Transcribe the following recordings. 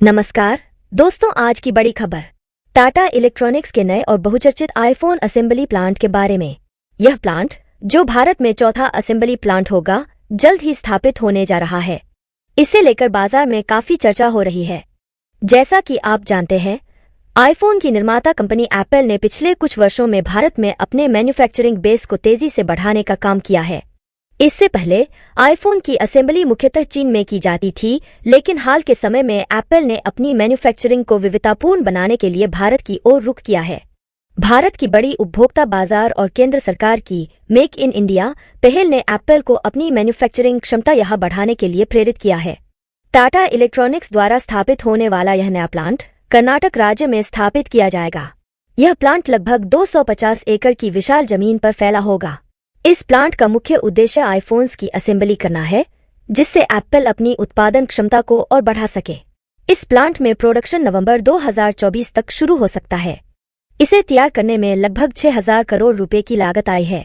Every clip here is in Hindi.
नमस्कार दोस्तों, आज की बड़ी खबर टाटा इलेक्ट्रॉनिक्स के नए और बहुचर्चित आईफोन असेंबली प्लांट के बारे में। यह प्लांट, जो भारत में चौथा असेंबली प्लांट होगा, जल्द ही स्थापित होने जा रहा है। इसे लेकर बाजार में काफी चर्चा हो रही है। जैसा कि आप जानते हैं, आईफोन की निर्माता कंपनी एप्पल ने पिछले कुछ वर्षों में भारत में अपने मैन्युफैक्चरिंग बेस को तेजी से बढ़ाने का काम किया है। इससे पहले आईफोन की असेंबली मुख्यतः चीन में की जाती थी, लेकिन हाल के समय में एप्पल ने अपनी मैन्युफैक्चरिंग को विविधतापूर्ण बनाने के लिए भारत की ओर रुख किया है। भारत की बड़ी उपभोक्ता बाजार और केंद्र सरकार की मेक इन इंडिया पहल ने एप्पल को अपनी मैन्युफैक्चरिंग क्षमता यहाँ बढ़ाने के लिए प्रेरित किया है। टाटा इलेक्ट्रॉनिक्स द्वारा स्थापित होने वाला यह नया प्लांट कर्नाटक राज्य में स्थापित किया जाएगा। यह प्लांट लगभग 250 एकड़ की विशाल जमीन पर फैला होगा। इस प्लांट का मुख्य उद्देश्य आईफोन्स की असेंबली करना है, जिससे एप्पल अपनी उत्पादन क्षमता को और बढ़ा सके। इस प्लांट में प्रोडक्शन नवंबर 2024 तक शुरू हो सकता है। इसे तैयार करने में लगभग 6,000 करोड़ रुपए की लागत आई है।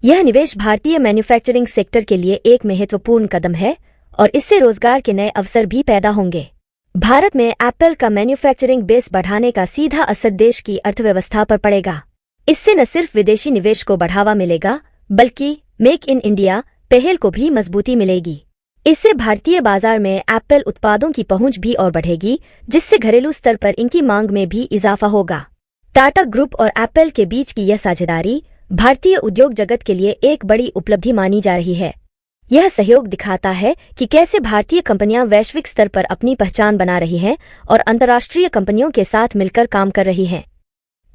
यह निवेश भारतीय मैन्युफैक्चरिंग सेक्टर के लिए एक महत्वपूर्ण कदम है और इससे रोजगार के नए अवसर भी पैदा होंगे। भारत में एप्पल का मैन्युफैक्चरिंग बेस बढ़ाने का सीधा असर देश की अर्थव्यवस्था पर पड़ेगा। इससे न सिर्फ विदेशी निवेश को बढ़ावा मिलेगा, बल्कि मेक इन इंडिया पहल को भी मजबूती मिलेगी। इससे भारतीय बाजार में एप्पल उत्पादों की पहुंच भी और बढ़ेगी, जिससे घरेलू स्तर पर इनकी मांग में भी इजाफा होगा। टाटा ग्रुप और एप्पल के बीच की यह साझेदारी भारतीय उद्योग जगत के लिए एक बड़ी उपलब्धि मानी जा रही है। यह सहयोग दिखाता है कि कैसे भारतीय कंपनियां वैश्विक स्तर पर अपनी पहचान बना रही हैं और अंतर्राष्ट्रीय कंपनियों के साथ मिलकर काम कर रही हैं।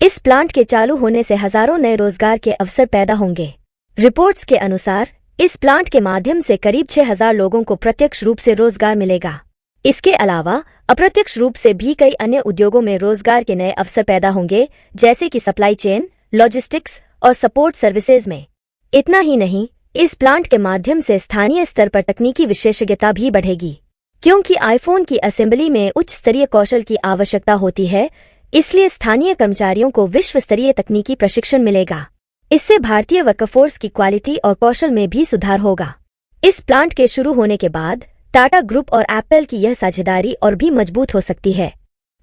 इस प्लांट के चालू होने से हजारों नए रोजगार के अवसर पैदा होंगे। रिपोर्ट्स के अनुसार इस प्लांट के माध्यम से करीब 6,000 लोगों को प्रत्यक्ष रूप से रोजगार मिलेगा। इसके अलावा अप्रत्यक्ष रूप से भी कई अन्य उद्योगों में रोजगार के नए अवसर पैदा होंगे, जैसे कि सप्लाई चेन, लॉजिस्टिक्स और सपोर्ट सर्विसेज में। इतना ही नहीं, इस प्लांट के माध्यम से स्थानीय स्तर पर तकनीकी विशेषज्ञता भी बढ़ेगी। क्योंकि आईफोन की असेंबली में उच्च स्तरीय कौशल की आवश्यकता होती है, इसलिए स्थानीय कर्मचारियों को विश्व स्तरीय तकनीकी प्रशिक्षण मिलेगा। इससे भारतीय वर्कफोर्स की क्वालिटी और कौशल में भी सुधार होगा। इस प्लांट के शुरू होने के बाद टाटा ग्रुप और एप्पल की यह साझेदारी और भी मजबूत हो सकती है।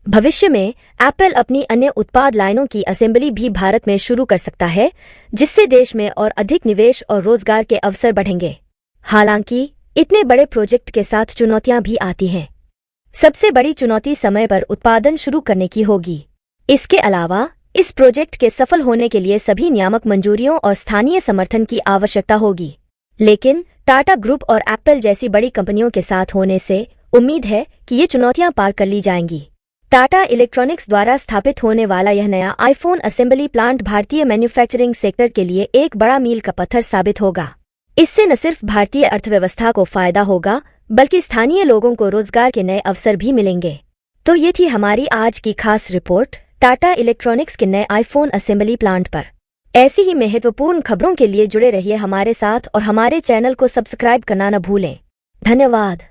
भविष्य में एप्पल अपनी अन्य उत्पाद लाइनों की असेंबली भी भारत में शुरू कर सकता है, जिससे देश में और अधिक निवेश और रोजगार के अवसर बढ़ेंगे। हालांकि इतने बड़े प्रोजेक्ट के साथ चुनौतियां भी आती हैं। सबसे बड़ी चुनौती समय पर उत्पादन शुरू करने की होगी। इसके अलावा इस प्रोजेक्ट के सफल होने के लिए सभी नियामक मंजूरियों और स्थानीय समर्थन की आवश्यकता होगी। लेकिन टाटा ग्रुप और एप्पल जैसी बड़ी कंपनियों के साथ होने से उम्मीद है कि ये चुनौतियां पार कर ली जाएंगी। टाटा इलेक्ट्रॉनिक्स द्वारा स्थापित होने वाला यह नया आईफोन असेंबली प्लांट भारतीय मैन्युफैक्चरिंग सेक्टर के लिए एक बड़ा मील का पत्थर साबित होगा। इससे न सिर्फ भारतीय अर्थव्यवस्था को फायदा होगा, बल्कि स्थानीय लोगों को रोजगार के नए अवसर भी मिलेंगे। तो ये थी हमारी आज की खास रिपोर्ट टाटा इलेक्ट्रॉनिक्स के नए आईफोन असेंबली प्लांट पर। ऐसी ही महत्वपूर्ण खबरों के लिए जुड़े रहिए हमारे साथ और हमारे चैनल को सब्सक्राइब करना न भूलें। धन्यवाद।